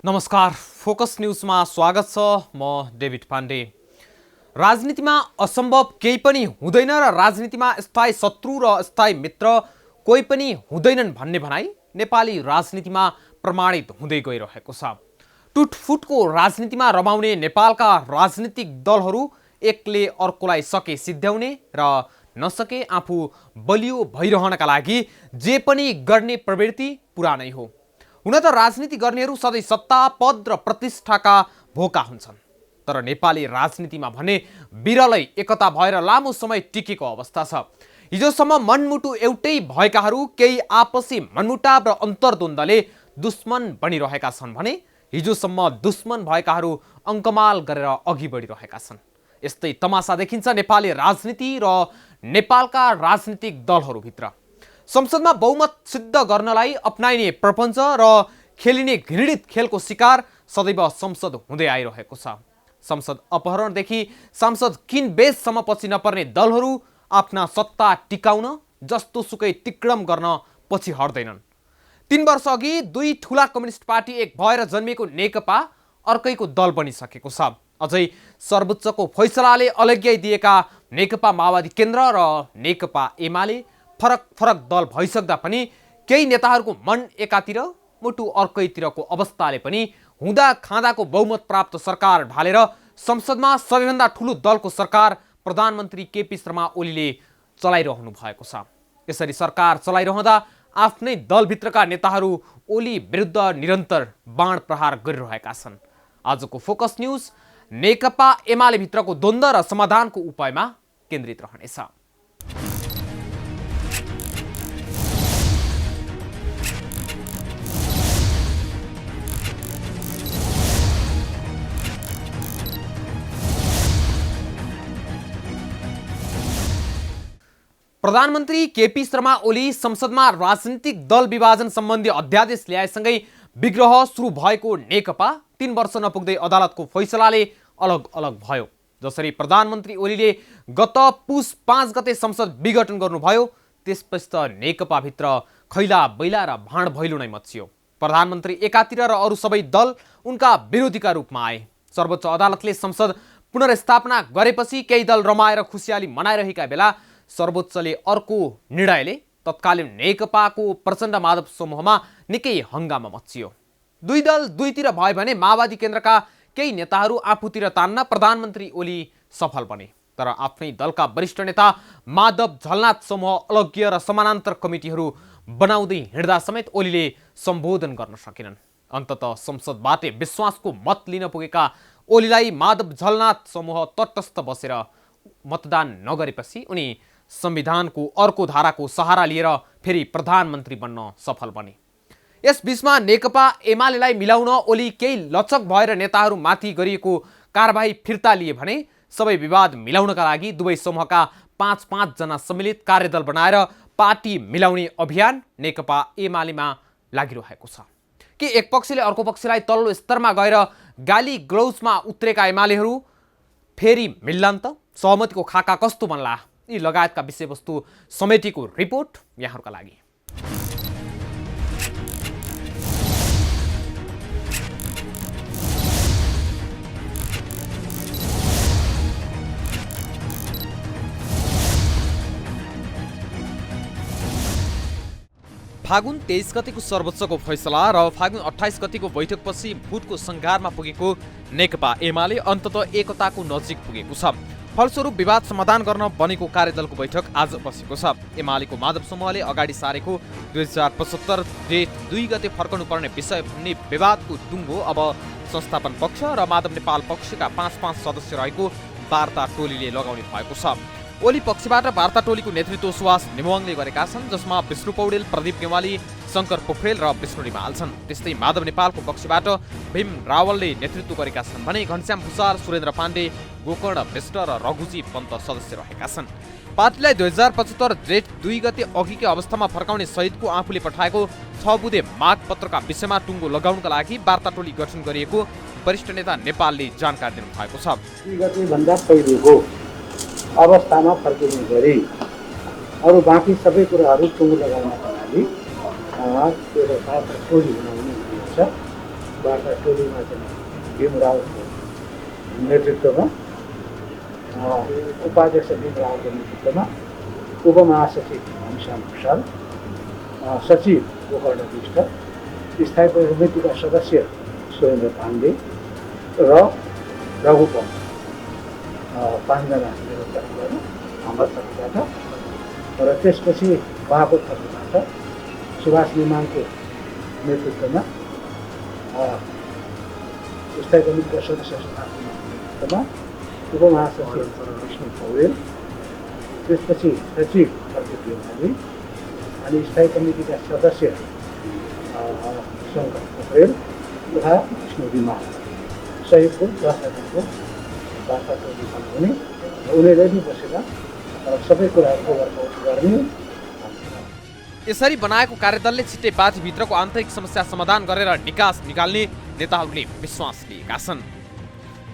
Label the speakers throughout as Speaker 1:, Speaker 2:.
Speaker 1: नमस्कार, फोकस न्यूजमा स्वागत छ। म डेभिड पाण्डे। राजनीतिमा असम्भव केही पनि हुँदैन र राजनीतिमा स्थायी शत्रु र स्थायी मित्र कोही पनि हुँदैनन् भन्ने भनाइ नेपाली राजनीतिमा प्रमाणित हुँदै गइरहेको छ। टुटफुटको राजनीतिमा रमाउने नेपालका राजनीतिक दलहरू एकले अर्कोलाई सके सिद्ध्याउने र नसके आफू बलियो भइरहनका लागि जे पनि गर्ने प्रवृत्ति पुरानै हो। हुन त राजनीति गर्नेहरू सधैँ सत्ता, पद र प्रतिष्ठाका भोका हुन्छन्, तर नेपाली राजनीतिमा भने बिरलै एकता भएर लामो समय टिकेको अवस्था छ। हिजोसम्म मनमुटु एउटै भएकाहरू केही आपसी मनमुटाव र अन्तर्द्वन्द्वले दुश्मन बनिरहेका छन् भने हिजोसम्म दुश्मन भएकाहरू अङ्कमाल गरेर अघि बढिरहेका छन्। यस्तै तमासा देखिन्छ नेपाली राजनीति र नेपालका राजनीतिक दलहरूभित्र। संसदमा बहुमत सिद्ध गर्नलाई अपनाइने प्रपञ्च र खेलिने घृणित खेलको शिकार सदैव संसद हुँदै आइरहेको छ। संसद अपहरणदेखि सांसद किनबेचसम्म पछि नपर्ने दलहरू आफ्ना सत्ता टिकाउन जस्तो सुकै तिक्रम गर्न पछि हट्दैनन्। 3 वर्ष अघि दुई ठुला कम्युनिस्ट पार्टी एक भएर जन्मिएको नेकपा अर्कैको दल बनिसकेको छ। अझै सर्वोच्चको फैसलाले अलग्याइदिएका नेकपा माओवादी केन्द्र र नेकपा एमाले फरक दल भइसक्दा पनि केही नेताहरूको मन एकातिर मुटु अर्कैतिरको अवस्थाले पनि हुँदा खाँदाको बहुमत प्राप्त सरकार ढालेर संसदमा सबैभन्दा ठुलो दलको सरकार प्रधानमन्त्री केपी शर्मा ओलीले चलाइरहनु भएको छ। यसरी सरकार चलाइरहँदा आफ्नै दलभित्रका नेताहरू ओली विरुद्ध निरन्तर बाण प्रहार गरिरहेका छन्। आजको फोकस न्यूज नेकपा एमाले भित्रको द्वन्द्व र समाधानको उपायमा केन्द्रित रहनेछ। प्रधानमन्त्री केपी शर्मा ओली संसदमा राजनीतिक दल विभाजन सम्बन्धी अध्यादेश ल्याएसँगै विग्रह सुरु भएको नेकपा 3 वर्ष नपुग्दै अदालतको फैसलाले अलग अलग भयो। जसरी प्रधानमन्त्री ओलीले गत पुस 5 गते संसद विघटन गर्नुभयो, त्यसपछि त नेकपाभित्र खैला बैला र भाँड भैलो नै मच्चियो। प्रधानमन्त्री एकातिर र अरू सबै दल उनका विरोधीका रूपमा आए। सर्वोच्च अदालतले संसद पुनर्स्थापना गरेपछि केही दल रमाएर खुसियाली मनाइरहेका बेला सर्वोच्चले अर्को निर्णयले तत्कालीन नेकपाको प्रचण्ड माधव समूहमा निकै हङ्गामा मच्चियो। दुई दल दुईतिर भयो भने माओवादी केन्द्रका केही नेताहरू आफूतिर तान्न प्रधानमन्त्री ओली सफल बने। तर आफ्नै दलका वरिष्ठ नेता माधव झलनाथ समूह अलग्य र समानान्तर कमिटीहरू बनाउँदै हिँड्दा समेत ओलीले सम्बोधन गर्न सकेनन्। अन्ततः संसदबाटै विश्वासको मत लिन पुगेका ओलीलाई माधव झलनाथ समूह तटस्थ बसेर मतदान नगरेपछि उनी संविधानको अर्को धाराको सहारा लिएर फेरि प्रधानमन्त्री बन्न सफल बने। यस बीचमा नेकपा एमालेलाई मिलाउन ओली केही लचक भएर नेताहरू माथि गरिएको कारबाही फिर्ता लिए भने सबै विवाद मिलाउनका लागि दुवै समूहका 5-5 जना सम्मिलित कार्यदल बनाएर पार्टी मिलाउने अभियान नेकपा एमालेमा लागिरहेको छ। कि एक पक्षले अर्को पक्षलाई तल्लो स्तरमा गएर गाली ग्लौजमा उत्रेका एमालेहरू फेरि मिल्लान् त? सहमतिको खाका कस्तो बन्ला? यी लगायतका विषयवस्तु समेटिएको रिपोर्ट यहाँहरूका लागि। फागुन 23 गतिको सर्वोच्चको फैसला र फागुन 28 गतिको बैठकपछि भुटको संघारमा पुगेको नेकपा एमाले अन्ततः एकताको नजिक पुगेको छ। फलस्वरूप विवाद समाधान गर्न बनेको कार्यदलको बैठक आज बसेको छ। एमालेको माधव समूहले अगाडि सारेको 2075 जेठ 2 गते फर्कनुपर्ने विषय भन्ने विवादको टुङ्गो अब संस्थापन पक्ष र माधव नेपाल पक्षका 5-5 सदस्य रहेको वार्ता टोलीले लगाउने भएको छ। ओली पक्षबाट वार्ता टोलीको नेतृत्व सुवास निमोङले गरेका छन्, जसमा विष्णु पौडेल, प्रदीप गेवाली, शङ्कर पोखरेल र विष्णु रिमाल छन्। त्यस्तै माधव नेपालको पक्षबाट भीम रावलले नेतृत्व गरेका छन् भने घनश्याम भुसार, सुरेन्द्र पाण्डे, गोकर्ण विष्ट र रघुजी पन्त सदस्य रहेका छन्। पार्टीलाई 2075 जेठ 2 गते अघिकै अवस्थामा फर्काउने सहितको आफूले पठाएको 6 बुँदे माग पत्रका विषयमा टुङ्गो लगाउनका लागि वार्ता टोली गठन गरिएको वरिष्ठ नेता नेपालले जानकारी दिनुभएको छ।
Speaker 2: 2 गतेभन्दा पहिलेको अवस्थामा फर्किने गरी अरू बाँकी सबै कुराहरू टुङ्गो लगाउनका लागि एउटा टोली बनाउने हुनेछ। वार्ता टोलीमा चाहिँ भीम रावतको नेतृत्वमा, उपाध्यक्ष भीम रावतको नेतृत्वमा, उपमहासचिव घनश्याम भूषाल, सचिव गोकर्ण विष्ट, स्थायी समितिका सदस्य सुरेन्द्र पाण्डे र रघु पन्त, 5 जना मेरो तर्फबाट, हाम्रो तर्फबाट, र त्यसपछि उहाँको तर्फबाट सुभाष निमाङको नेतृत्वमा स्थायी समितिका सदस्य नेतृत्वमा उपमहासचिव विष्णु पौडेल, त्यसपछि सचिव प्रदीप योमाली अनि स्थायी समितिका सदस्य शङ्कर पोखरेल तथा विष्णु रिमाल सहितको 10 जनाको वार्ता टोली बनाउने र उनीहरूले नै बसेर सबै कुराहरूको वर्कआउट गर्ने।
Speaker 1: यसरी बनाएको कार्यदलले छिट्टै पार्टीभित्रको आन्तरिक समस्या समाधान गरेर निकास निकाल्ने नेताहरूले विश्वास लिएका छन्।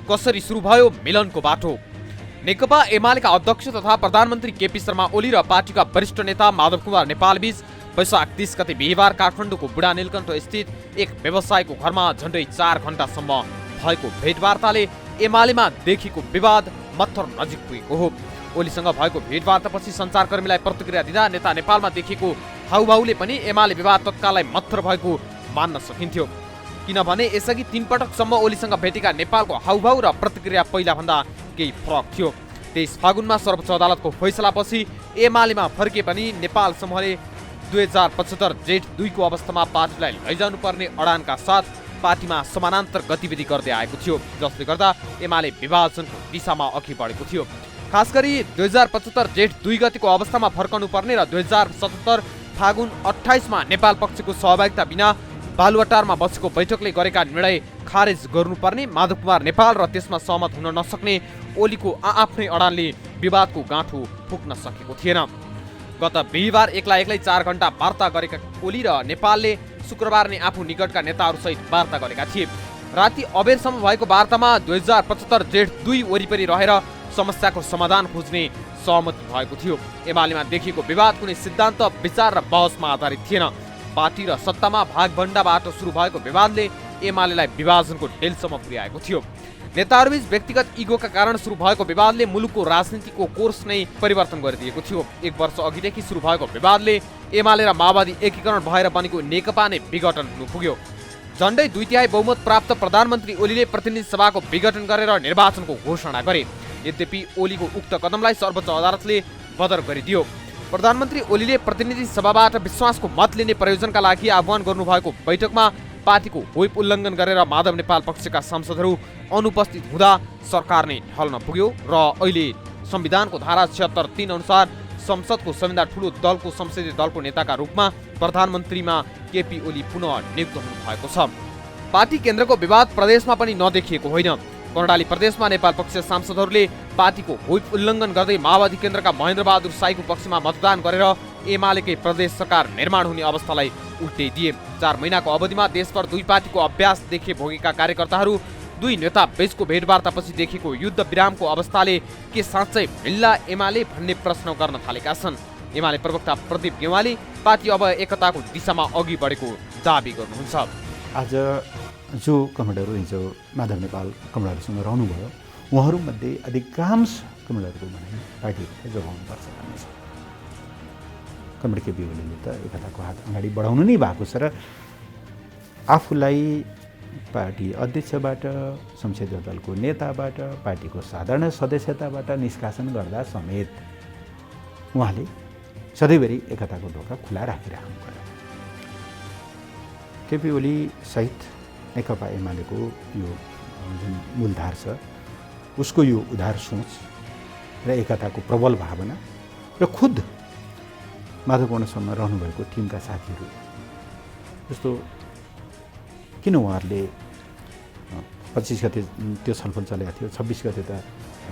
Speaker 1: कसरी सुरु भयो मिलनको बाटो? नेकपा एमालेका अध्यक्ष तथा प्रधानमन्त्री केपी शर्मा ओली र पार्टीका वरिष्ठ नेता माधव कुमार नेपाल बीच वैशाख 30 गते बिहिबार काठमाडौँको बुढा नीलकण्ठ स्थित एक व्यवसायको घरमा झण्डै 4 घण्टासम्म भएको भेटवार्ताले एमालेमा देखिएको विवाद मत्थर नजिक पुगेको हो। ओलीसँग भएको भेटवार्तापछि सञ्चारकर्मीलाई प्रतिक्रिया दिँदा नेता नेपालमा देखिएको हाउभाउले पनि एमाले विवाद तत्कालै मत्थर भएको मान्न सकिन्थ्यो, किनभने यसअघि 3 पटकसम्म ओलीसँग भेटेका नेपालको हाउभाउ र प्रतिक्रिया पहिलाभन्दा केही फरक थियो। 23 फागुनमा सर्वोच्च अदालतको फैसलापछि एमालेमा फर्के पनि नेपाल समूहले 2075 जेठ 2 को अवस्थामा पार्टीलाई लैजानुपर्ने अडानका साथ पार्टीमा समानान्तर गतिविधि गर्दै आएको थियो, जसले गर्दा एमाले विभाजनको दिशामा अघि बढेको थियो। खास गरी 2075 जेठ 2 गतिको अवस्थामा फर्कनुपर्ने र 2077 फागुन 28 मा नेपाल पक्षको सहभागिता बिना बालुवाटारमा बसेको बैठकले गरेका निर्णय खारेज गर्नुपर्ने माधव कुमार नेपाल र त्यसमा सहमत हुन नसक्ने ओलीको आफ्नै अडानले विवादको गाँठो फुक्न सकेको थिएन। गत बिहिबार एक्लै 4 घण्टा वार्ता गरेका ओली र नेपालले शुक्रबार नै आफू निकटका नेताहरूसहित वार्ता गरेका थिए। राति अबेरसम्म भएको वार्तामा 2075 जेठ 2 वरिपरि रहेर समस्याको समाधान खोज्ने सहमति भएको थियो। एमालेमा देखिएको विवाद कुनै सिद्धान्त, विचार र बहसमा आधारित थिएन। पार्टी र सत्तामा भागभण्डाबाट सुरु भएको विवादले एमालेलाई विभाजनको ढेलसम्म पुर्याएको थियो। नेताहरूबीच व्यक्तिगत इगोका कारण सुरु भएको विवादले मुलुकको राजनीतिको कोर्स नै परिवर्तन गरिदिएको थियो। 1 वर्ष अघिदेखि सुरु भएको विवादले एमाले र माओवादी एकीकरण भएर बनेको नेकपा नै विघटन हुनु पुग्यो। झण्डै 2/3 बहुमत प्राप्त प्रधानमन्त्री ओलीले प्रतिनिधि सभाको विघटन गरेर निर्वाचनको घोषणा गरे। यद्यपि ओलीको उक्त कदमलाई सर्वोच्च अदालतले बदर गरिदियो। प्रधानमन्त्री ओलीले प्रतिनिधि सभाबाट विश्वासको मत लिने प्रयोजनका लागि आह्वान गर्नुभएको बैठकमा पार्टीको व्हिप उल्लङ्घन गरेर माधव नेपाल पक्षका सांसदहरू अनुपस्थित हुँदा सरकार नै ढल्न पुग्यो र अहिले संविधानको धारा 76(3) अनुसार संसदको सबैभन्दा ठूलो दलको संसदीय दलको नेताका रूपमा प्रधानमन्त्रीमा केपी ओली पुनः नियुक्त हुनु भएको छ। पार्टी केन्द्रको विवाद प्रदेशमा पनि नदेखिएको होइन। कर्णाली प्रदेशमा नेपाल पक्षीय सांसदहरूले पार्टीको व्हिप उल्लङ्घन गर्दै माओवादी केन्द्रका महेन्द्र बहादुर साईको पक्षमा मतदान गरेर एमालेकै प्रदेश सरकार निर्माण हुने अवस्थालाई उल्टाइदिए। 4 महिनाको अवधिमा देशभर 2 पार्टीको अभ्यास देखे भोगेका कार्यकर्ताहरू 2 नेता बीचको भेटवार्तापछि देखिएको युद्ध विरामको अवस्थाले के साँच्चै मिल्ला एमाले भन्ने प्रश्न गर्न थालेका छन्। एमाले प्रवक्ता प्रदीप गेवाली पार्टी अब एकताको दिशामा अघि बढेको दाबी गर्नुहुन्छ।
Speaker 3: आज जो कमरेडहरू हिजो माधव नेपाल कमरेडहरूसँग रहनुभयो, उहाँहरूमध्ये अधिकांश कमरेडहरूको भनाइ पार्टीलाई जोगाउनुपर्छ भन्ने छ। कमरेड केपी ओलीले त एकताको हात अगाडि बढाउनु नै भएको छ र आफूलाई पार्टी अध्यक्षबाट, संसदीय दलको नेताबाट, पार्टीको साधारण सदस्यताबाट निष्कासन गर्दा समेत उहाँले सधैँभरि एकताको ढोका खुला राखिराख्नु पर्यो। केपी ओली सहित नेकपा एमालेको यो जुन मूलधार छ, उसको यो उदार सोच र एकताको प्रबल भावना र खुद माधवपूर्णसँग रहनुभएको टिमका साथीहरू जस्तो किन उहाँहरूले 25 गते त्यो छलफल चलेको थियो, 26 गते त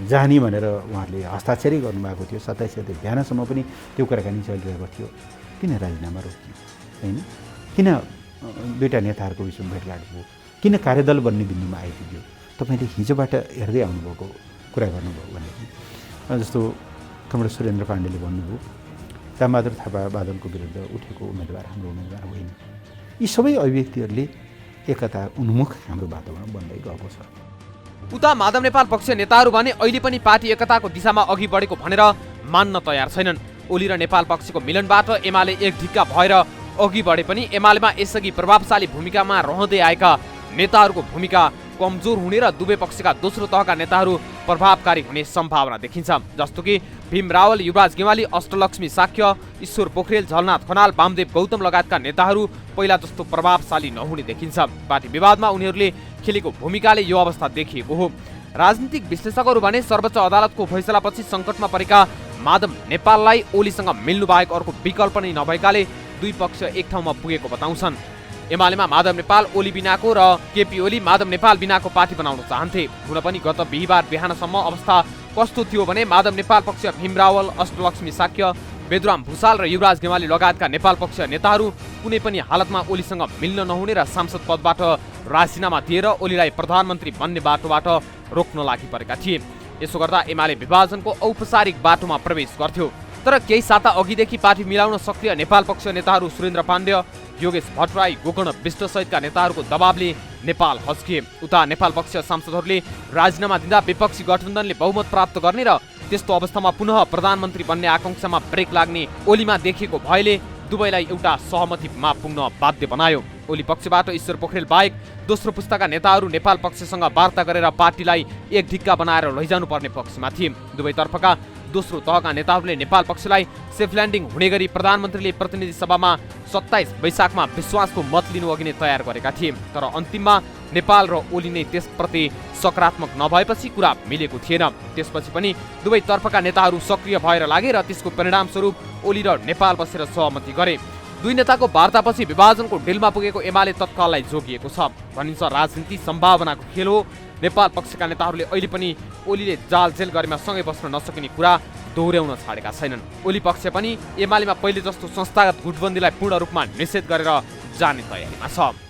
Speaker 3: जाने भनेर उहाँहरूले हस्ताक्षरै गर्नुभएको थियो, 27 गते बिहानसम्म पनि त्यो कुराकानी चलिरहेको थियो, किन राजीनामा रोकियो होइन? किन 2टा नेताहरूको बिचमा भेटघाट भयो? किन कार्यदल बन्ने बिन्दुमा आइपुग्यो? तपाईँले हिजोबाट हेर्दै आउनुभएको कुरा गर्नुभयो भनेदेखि जस्तो कमरेड सुरेन्द्र पाण्डेले भन्नुभयो रामबहादुर थापा बादलको विरुद्ध उठेको उम्मेदवार हाम्रो उम्मेदवार होइन। यी सबै अभिव्यक्तिहरूले एकता उन्मुख हाम्रो वातावरण बन्दै गएको छ।
Speaker 1: उता माधव नेपाल पक्षीय नेताहरू भने अहिले पनि पार्टी एकताको दिशामा अघि बढेको भनेर मान्न तयार छैनन्। ओली र नेपाल पक्षको मिलनबाट एमाले एक ढिक्का भएर अघि बढे पनि एमालेमा यसअघि प्रभावशाली भूमिकामा रहँदै आएका नेताहरूको भूमिका कमजोर हुने र दुवै पक्षका दोस्रो तहका नेताहरू प्रभावकारी हुने सम्भावना देखिन्छ। जस्तो कि भीम रावल, युवराज गेवाली, अष्टलक्ष्मी साक्य, ईश्वर पोखरेल, झलनाथ खनाल, वामदेव गौतम लगायतका नेताहरू पहिला जस्तो प्रभावशाली नहुने देखिन्छ। पार्टी विवादमा उनीहरूले खेलेको भूमिकाले यो अवस्था देखिएको हो। राजनीतिक विश्लेषकहरू भने सर्वोच्च अदालतको फैसलापछि सङ्कटमा परेका माधव नेपाललाई ओलीसँग मिल्नु बाहेक अर्को विकल्प नै नभएकाले दुई पक्ष एक ठाउँमा पुगेको बताउँछन्। एमालेमा माधव नेपाल ओली बिनाको र केपी ओली माधव नेपाल बिनाको पार्टी बनाउन चाहन्थे। हुन पनि गत बिहिबार बिहानसम्म अवस्था कस्तो थियो भने माधव नेपाल पक्ष भीम रावल, अष्टलक्ष्मी साक्य, बेदुराम भुसाल र युवराज गेवाली लगायतका नेपाल पक्षीय नेताहरू कुनै पनि हालतमा ओलीसँग मिल्न नहुने र सांसद पदबाट राजीनामा दिएर ओलीलाई प्रधानमन्त्री बन्ने बाटोबाट रोक्न लागिपरेका थिए। यसो गर्दा एमाले विभाजनको औपचारिक बाटोमा प्रवेश गर्थ्यो। तर केही साता अघिदेखि पार्टी मिलाउन सक्रिय नेपाल पक्षीय नेताहरू सुरेन्द्र पाण्ड्य, योगेश भट्टराई, गोकर्ण विष्ट सहितका नेताहरूको दबावले नेपाल हच्किए। उता नेपाल पक्षीय सांसदहरूले राजीनामा दिँदा विपक्षी गठबन्धनले बहुमत प्राप्त गर्ने र त्यस्तो अवस्थामा पुनः प्रधानमन्त्री बन्ने आकांक्षामा ब्रेक लाग्ने ओलीमा देखिएको भएले दुवैलाई एउटा सहमतिमा पुग्न बाध्य बनायो। ओली पक्षबाट ईश्वर पोखरेल बाहेक दोस्रो पुस्ताका नेताहरू नेपाल पक्षसँग वार्ता गरेर पार्टीलाई एक ढिक्का बनाएर लैजानुपर्ने पक्षमा थिए। दुवैतर्फका दोस्रो तहका नेताहरूले नेपाल पक्षलाई सेफ ल्यान्डिङ हुने गरी प्रधानमन्त्रीले प्रतिनिधि सभामा 27 वैशाखमा विश्वासको मत लिनु अघि नै तयार गरेका थिए। तर अन्तिममा नेपाल र ओली नै त्यसप्रति सकारात्मक नभएपछि कुरा मिलेको थिएन। त्यसपछि पनि दुवै तर्फका नेताहरू सक्रिय भएर लागे र त्यसको परिणामस्वरूप ओली र नेपाल बसेर सहमति गरे। दुई नेताको वार्तापछि विभाजनको डिलमा पुगेको एमाले तत्काललाई जोगिएको छ। भनिन्छ राजनीति सम्भावनाको खेल हो। नेपाल पक्षका नेताहरूले अहिले पनि ओलीले जालझेल गरेमा सँगै बस्न नसकिने कुरा दोहोर्याउन छाडेका छैनन्। ओली पक्ष पनि एमालेमा पहिले जस्तो संस्थागत गुटबन्दीलाई पूर्ण रूपमा निषेध गरेर जाने तयारीमा छ।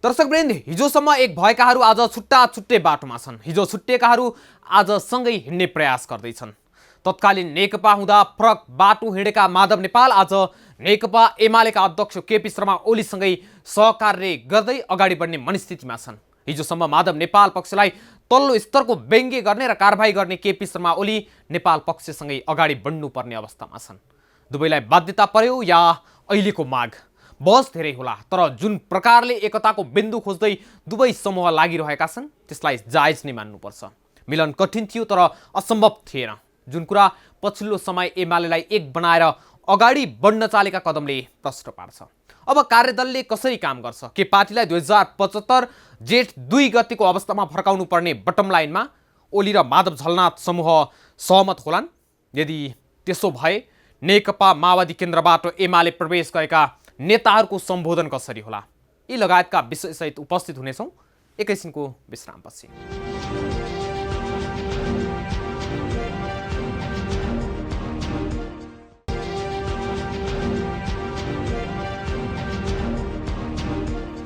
Speaker 1: दर्शकवृन्द, हिजोसम्म एक भएकाहरू आज छुट्टा छुट्टै बाटोमा छन्। हिजो छुट्टिएकाहरू आज सँगै हिँड्ने प्रयास गर्दैछन्। तत्कालीन नेकपा हुँदा फरक बाटो हिँडेका माधव नेपाल आज नेकपा एमालेका अध्यक्ष केपी शर्मा ओलीसँगै सहकार्य गर्दै अगाडि बढ्ने मनस्थितिमा छन्। हिजोसम्म माधव नेपाल पक्षलाई तल्लो स्तरको व्यङ्ग्य गर्ने र कारबाही गर्ने केपी शर्मा ओली नेपाल पक्षसँगै अगाडि बढ्नुपर्ने अवस्थामा छन्। दुवैलाई बाध्यता पर्यो या अहिलेको माग, बहस धेरै होला। तर जुन प्रकारले एकताको बिन्दु खोज्दै दुवै समूह लागिरहेका छन् त्यसलाई जायज नै मान्नुपर्छ। मिलन कठिन थियो तर असम्भव थिएन। जुन कुरा पछिल्लो समय एमालेलाई एक बनाएर अगाडि बढ्न चालेका कदमले प्रश्न पार्छ। अब कार्यदलले कसरी काम गर्छ? के पार्टीलाई 2075 जेठ 2 गतिको अवस्थामा फर्काउनु पर्ने बटम लाइनमा ओली र माधव झलनाथ समूह सहमत होलान्? यदि त्यसो भए नेकपा माओवादी केन्द्रबाट एमाले प्रवेश गरेका नेताहरूको सम्बोधन कसरी होला? यी लगायतका विषयसहित उपस्थित हुनेछौँ एकैछिनको विश्रामपछि।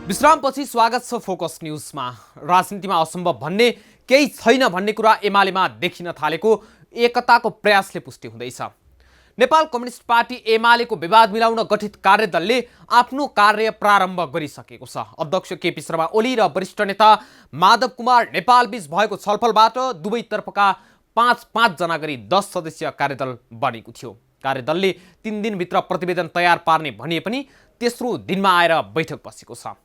Speaker 1: विश्रामपछि स्वागत छ फोकस न्यूजमा। राजनीतिमा असम्भव भन्ने केही छैन भन्ने कुरा एमालेमा देखिन थालेको एकताको प्रयासले पुष्टि हुँदैछ। नेपाल कम्युनिस्ट पार्टी एमालेको विवाद मिलाउन गठित कार्यदलले आफ्नो कार्य प्रारम्भ गरिसकेको छ। अध्यक्ष केपी शर्मा ओली र वरिष्ठ नेता माधव कुमार नेपाल बीच भएको छलफलबाट दुवैतर्फका 5-5 जना गरी 10 सदस्यीय कार्यदल बनेको थियो। कार्यदलले 3 दिनभित्र प्रतिवेदन तयार पार्ने भनिए पनि तेस्रो दिनमा आएर बैठक बसेको छ।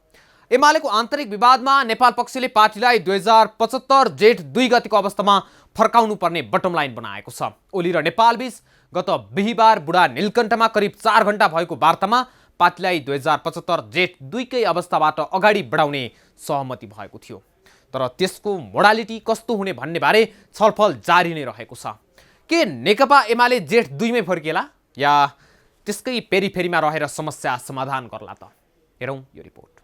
Speaker 1: एमालेको आन्तरिक विवादमा नेपाल पक्षले पार्टीलाई 2075 जेठ 2 गतिको अवस्थामा फर्काउनु पर्ने बटम लाइन बनाएको छ। ओली र नेपाल बीच गत बिहिबार बुढा नीलकण्ठमा करिब 4 घण्टा भएको वार्तामा पार्टीलाई 2075 जेठ 2 कै अवस्थाबाट अगाडि बढाउने सहमति भएको थियो। तर त्यसको मोडालिटी कस्तो हुने भन्ने बारे छलफल जारी नै रहेको छ। के नेकपा एमाले जेठ 2 मै फर्किएला या त्यसकै पेरिफेरीमा रहेर समस्या समाधान गर्ला त? हेरौँ यो रिपोर्ट।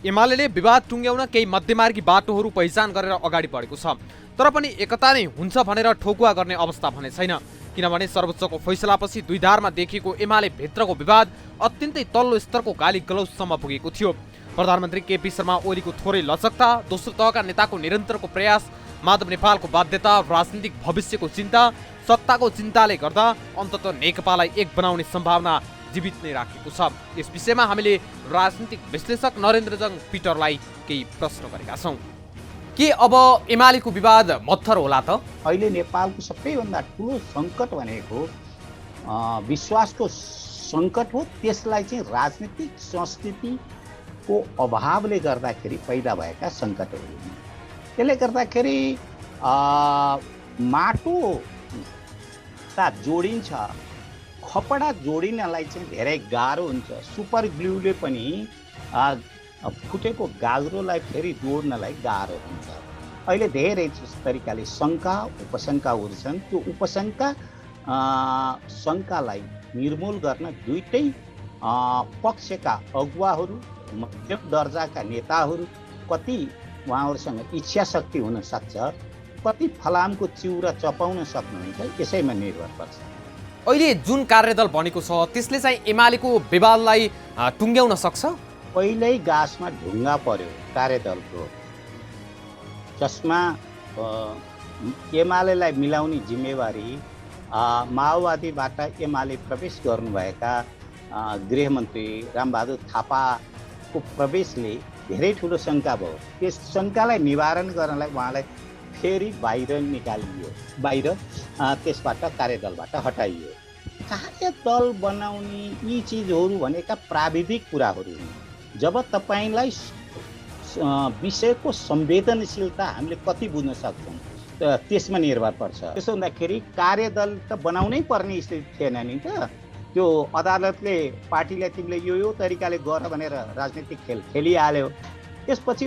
Speaker 1: एमाले विवाद टुङ्ग्याउन केही मध्यमार्गी बाटोहरू पहिचान गरेर अगाडि बढेको छ, तर पनि एकता नै हुन्छ भनेर ठोकुवा गर्ने अवस्था भने छैन। किनभने सर्वोच्चको फैसलापछि दुई धारमा देखिएको एमाले भित्रको विवाद अत्यन्तै तल्लो स्तरको गाली गलौजसम्म पुगेको थियो। प्रधानमन्त्री केपी शर्मा ओलीको थोरै लचकता, दोस्रो तहका नेताको निरन्तरको प्रयास, माधव नेपालको बाध्यता, राजनीतिक भविष्यको चिन्ता, सत्ताको चिन्ताले गर्दा अन्ततः नेकपालाई एक बनाउने सम्भावना जीवित नै राखेको छ। यस विषयमा हामीले राजनीतिक विश्लेषक नरेन्द्रजङ पिटरलाई केही प्रश्न गरेका छौँ। के अब एमालेको विवाद मत्थर होला त?
Speaker 4: अहिले नेपालको सबैभन्दा ठुलो सङ्कट भनेको विश्वासको सङ्कट हो। त्यसलाई चाहिँ राजनीतिक संस्कृतिको अभावले गर्दाखेरि पैदा भएका सङ्कटहरू हुन्। त्यसले गर्दाखेरि माटो जोडिन्छ, खपडा जोडिनलाई चाहिँ धेरै गाह्रो हुन्छ। सुपर ग्लुले पनि फुटेको गाग्रोलाई फेरि जोड्नलाई गाह्रो हुन्छ। अहिले धेरै तरिकाले शङ्का उपशङ्काहरू छन्। त्यो उपशङ्का शङ्कालाई निर्मूल गर्न दुईटै पक्षका अगुवाहरू, मध्यम दर्जाका नेताहरू कति उहाँहरूसँग इच्छा शक्ति हुन सक्छ, कति फलामको चिउरा चपाउन सक्नुहुन्छ, यसैमा निर्भर पर्छ।
Speaker 1: अहिले जुन कार्यदल बनेको छ त्यसले चाहिँ एमालेको विवादलाई टुङ्ग्याउन सक्छ?
Speaker 4: पहिल्यै गाँसमा ढुङ्गा पर्यो कार्यदलको, जसमा एमालेलाई मिलाउने जिम्मेवारी माओवादीबाट एमाले प्रवेश गर्नुभएका गृहमन्त्री रामबहादुर थापाको प्रवेशले धेरै ठुलो शङ्का भयो। त्यस शङ्कालाई निवारण गर्नलाई उहाँलाई फेरि बाहिर निकालियो, बाहिर त्यसबाट कार्यदलबाट हटाइयो। कार्यदल बनाउने यी चिजहरू भनेका प्राविधिक कुराहरू हुन्। जब तपाईँलाई विषयको संवेदनशीलता हामीले कति बुझ्न सक्छौँ त्यसमा निर्भर पर्छ। त्यसो हुँदाखेरि कार्यदल त बनाउनै पर्ने स्थिति थिएन नि त। त्यो अदालतले पार्टीलाई तिमीले यो तरिकाले गर भनेर राजनीतिक खेल खेलिहाल्यो। त्यसपछि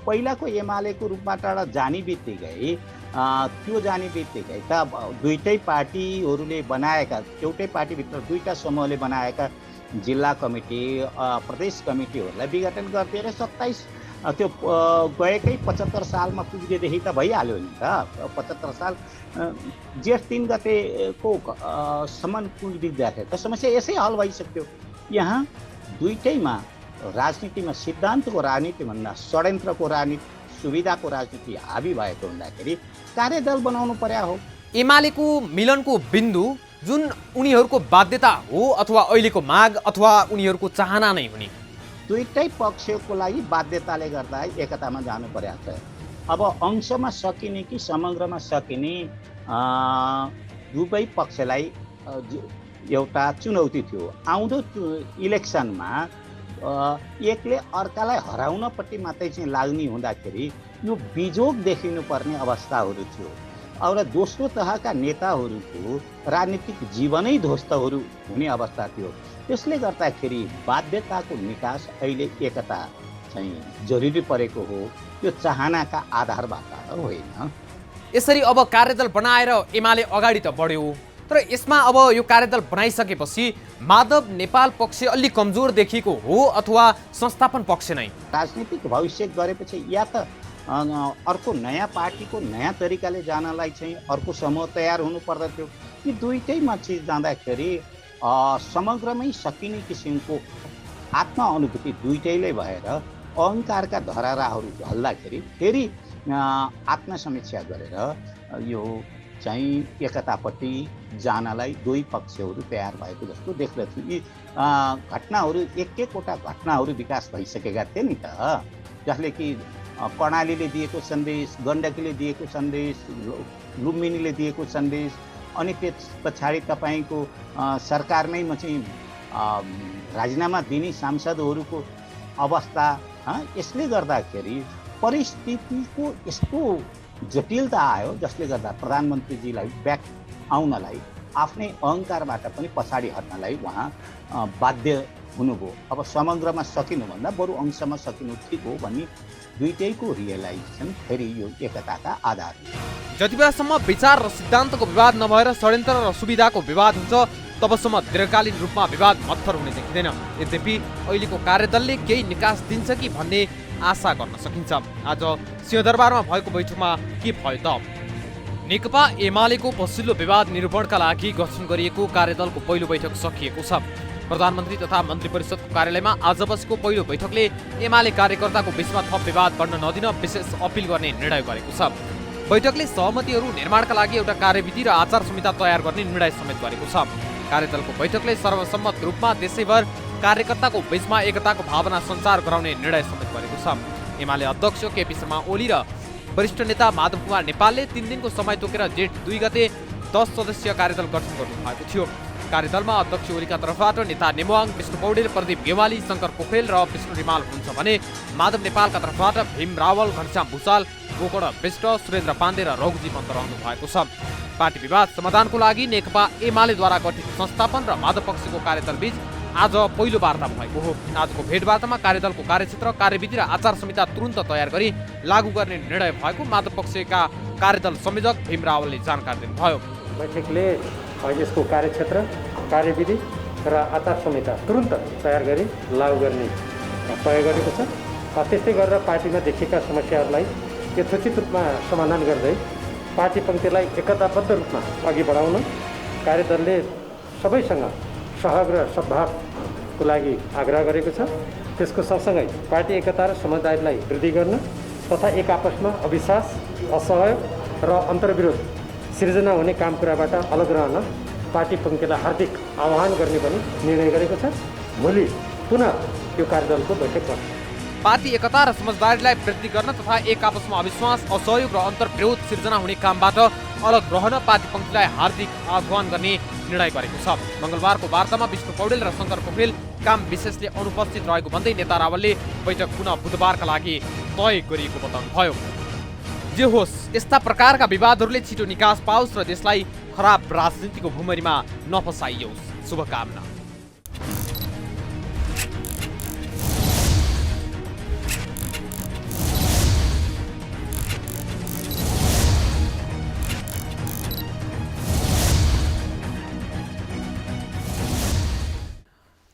Speaker 4: पहिलाको एमालेको रूपबाट जाने बित्तिकै त दुईटै पार्टीहरूले बनाएका, एउटै पार्टीभित्र दुईटा समूहले बनाएका जिल्ला कमिटी, प्रदेश कमिटीहरूलाई विघटन गरिदिएर 27 त्यो गएकै 75 सालमा पुग्देदेखि त भइहाल्यो नि त। 75 साल जेठ 3 गतेको सम्म पुगिदिँदाखेरि त समस्या यसै हल भइसक्यो। यहाँ दुईटैमा राजनीतिमा सिद्धान्तको राजनीति भन्दा षड्यन्त्रको राजनीति, सुविधाको राजनीति हाबी भएको हुँदाखेरि कार्यदल बनाउनु पर्या हो।
Speaker 1: एमालेको मिलनको बिन्दु जुन उनीहरूको बाध्यता हो अथवा अहिलेको माग अथवा उनीहरूको चाहना नै हुने?
Speaker 4: दुईटै पक्षको लागि बाध्यताले गर्दा एकतामा जानु पर्या छ। अब अंशमा सकिने कि समग्रमा सकिने दुवै पक्षलाई एउटा चुनौती थियो। आउँदो इलेक्सनमा एकले अर्कालाई हराउनपट्टि मात्रै चाहिँ लाग्ने हुँदाखेरि यो बिजोग देखिनुपर्ने अवस्थाहरू थियो। और दोस्रो तहका नेताहरूको राजनीतिक जीवनै ध्वस्तहरू हुने अवस्था थियो। त्यसले गर्दाखेरि बाध्यताको निकास अहिले एकता चाहिँ जरुरी परेको हो, त्यो चाहनाका आधारबाट होइन।
Speaker 1: यसरी अब कार्यदल बनाएर एमाले अगाडि त बढ्यो, तर यसमा अब यो कार्यदल बनाइसकेपछि माधव नेपाल पक्ष अलि कमजोर देखिएको हो अथवा संस्थापन पक्ष नै?
Speaker 4: राजनीतिक भविष्य गरेपछि या त अर्को नयाँ पार्टीको नयाँ तरिकाले जानलाई चाहिँ अर्को समूह तयार हुनु पर्दथ्यो। यी दुईटैमा चिज जाँदाखेरि समग्रमै सकिने किसिमको आत्मअनुभूति दुईटैले भएर अहङ्कारका धराराहरू ढल्दाखेरि फेरि आत्मसमीक्षा गरेर यो चाहिँ एकतापट्टि जानलाई दुई पक्षहरू तयार भएको जस्तो देख्दछु। यी घटनाहरू एकवटा घटनाहरू विकास भइसकेका थिए नि त, जसले कि कर्णालीले दिएको सन्देश, गण्डकीले दिएको सन्देश, लुम्बिनीले दिएको सन्देश, अनि त्यस पछाडि तपाईँको सरकारमै म चाहिँ राजीनामा दिने सांसदहरूको अवस्था, यसले गर्दाखेरि परिस्थितिको यस्तो जटिलता आयो जसले गर्दा प्रधानमन्त्रीजीलाई ब्याक आउनलाई, आफ्नै अहङ्कारबाट पनि पछाडि हट्नलाई उहाँ बाध्य हुनुभयो। अब समग्रमा सकिनुभन्दा बरु अंशमा सकिनु ठिक हो भन्ने दुईटैको रियलाइजेसन फेरि यो एकताका आधार हो।
Speaker 1: जति बेलासम्म विचार र सिद्धान्तको विवाद नभएर षड्यन्त्र र सुविधाको विवाद हुन्छ तबसम्म दीर्घकालीन रूपमा विवाद मत्थर हुने देखिँदैन। यद्यपि अहिलेको कार्यदलले केही निकास दिन्छ कि भन्ने आशा गर्न सकिन्छ। आज सिंहदरबारमा भएको बैठकमा के भयो त? नेकपा एमालेको पछिल्लो विवाद निरूपणका लागि गठन गरिएको कार्यदलको पहिलो बैठक सकिएको छ। प्रधानमन्त्री तथा मन्त्री परिषदको कार्यालयमा आज बसेको पहिलो बैठकले एमाले कार्यकर्ताको बीचमा थप विवाद बढ्न नदिन विशेष अपिल गर्ने निर्णय गरेको छ। बैठकले सहमतिहरू निर्माणका लागि एउटा कार्यविधि र आचार संहिता तयार गर्ने निर्णय समेत गरेको छ। कार्यदलको बैठकले सर्वसम्मत रूपमा देशैभर कार्यकर्ताको बीचमा एकताको भावना सञ्चार गराउने निर्णय समेत गरेको छ। एमाले अध्यक्ष केपी शर्मा ओली र वरिष्ठ नेता माधव कुमार नेपालले 3 दिनको समय तोकेर जेठ 2 गते 10 सदस्यीय कार्यदल गठन गर्नु भएको थियो। कार्यदलमा अध्यक्ष ओलीका तर्फबाट नेता नेमुवाङ, विष्णु पौडेल, प्रदीप गेवाली, शङ्कर पोखरेल र विष्णु रिमाल हुनुहुन्छ भने माधव नेपालका तर्फबाट भीम रावल, घनश्याम भूषाल, गोकर्ण विष्ट, सुरेन्द्र पाण्डे र रघुजी पन्त रहनु भएको छ। पार्टी विवाद समाधानको लागि नेकपा एमालेद्वारा गठित संस्थापन र माधव पक्षको कार्यदल बीच आज पहिलो वार्ता भएको हो। आजको भेटवार्तामा कार्यदलको कार्यक्षेत्र, कार्यविधि र आचार संहिता तुरुन्त तयार गरी लागू गर्ने निर्णय भएको माधव पक्षका कार्यदल संयोजक भीम रावलले जानकारी दिनुभयो।
Speaker 5: बैठकले यसको कार्यक्षेत्र, कार्यविधि र आचार संहिता तुरुन्त तयार गरी लागू गर्ने तय गरेको छ। त्यस्तै गरेर पार्टीमा देखिएका समस्याहरूलाई यथोचित रूपमा समाधान गर्दै पार्टी पङ्क्तिलाई एकताबद्ध रूपमा अघि बढाउन कार्यदलले सबैसँग सहयोग र सद्भावको लागि आग्रह गरेको छ। त्यसको सँगसँगै पार्टी एकता र समझदारीलाई वृद्धि गर्न तथा एक आपसमा अविश्वास, असहयोग र अन्तर्विरोध सिर्जना हुने काम कुराबाट अलग रहन पार्टी पङ्क्तिलाई हार्दिक आह्वान गर्ने पनि निर्णय गरेको छ। भोलि पुनः यो कार्यदलको बैठक गर्छ।
Speaker 1: पार्टी एकता र समझदारीलाई वृद्धि गर्न तथा एक आपसमा अविश्वास, असहयोग र अन्तर्विरोध सिर्जना हुने कामबाट अलग रहन पार्टी पङ्क्तिलाई हार्दिक आह्वान गर्ने निर्णय गरेको छ। मङ्गलबारको वार्तामा विष्णु पौडेल र शङ्कर पोखरेल काम विशेषले अनुपस्थित रहेको भन्दै नेता रावलले बैठक पुनः बुधबारका लागि तय गरिएको बताउनुभयो। जे होस्, यस्ता प्रकारका विवादहरूले छिटो निकास पाओस् र देशलाई खराब राजनीतिको भुमरीमा नफसाइयोस्। शुभकामना।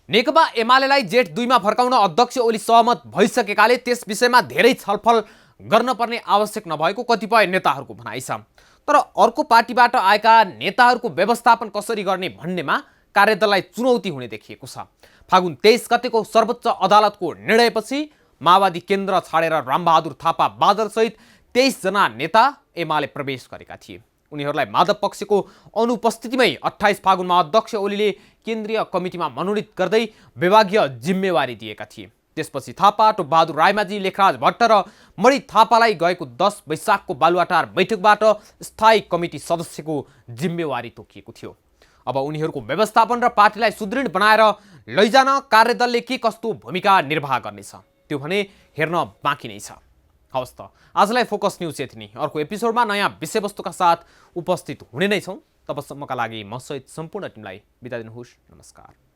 Speaker 1: नेकपा एमालेलाई जेठ 2 मा फर्काउन अध्यक्ष ओली सहमत भइसकेकाले त्यस विषयमा धेरै छलफल गर्न पर्ने आवश्यक नभएको कतिपय नेताहरूको भनाइ छ। तर अर्को पार्टीबाट आएका नेताहरूको व्यवस्थापन कसरी गर्ने भन्नेमा कार्यदललाई चुनौती हुने देखिएको छ। फागुन 23 गतेको सर्वोच्च अदालतको निर्णयपछि माओवादी केन्द्र छाडेर रामबहादुर थापा बादलसहित 23 जना नेता एमाले प्रवेश गरेका थिए। उनीहरूलाई माधव पक्षको अनुपस्थितिमै 28 फागुनमा अध्यक्ष ओलीले केन्द्रीय कमिटीमा मनोनित गर्दै विभागीय जिम्मेवारी दिएका थिए। त्यसपछि थापा, टोपबहादुर रायमाझी, लेखराज भट्ट र मणि थापालाई गएको 10 वैशाखको बालुवाटार बैठकबाट स्थायी कमिटी सदस्यको जिम्मेवारी तोकिएको थियो। अब उनीहरूको व्यवस्थापन र पार्टीलाई सुदृढ बनाएर लैजान कार्यदलले के कस्तो भूमिका निर्वाह गर्नेछ त्यो भने हेर्न बाँकी नै छ। हवस् त, आजलाई फोकस न्युज यति नै। अर्को एपिसोडमा नयाँ विषयवस्तुका साथ उपस्थित हुने नै छौँ। तबसम्मका लागि म सहित सम्पूर्ण टिमलाई बिदा दिनुहोस्। नमस्कार।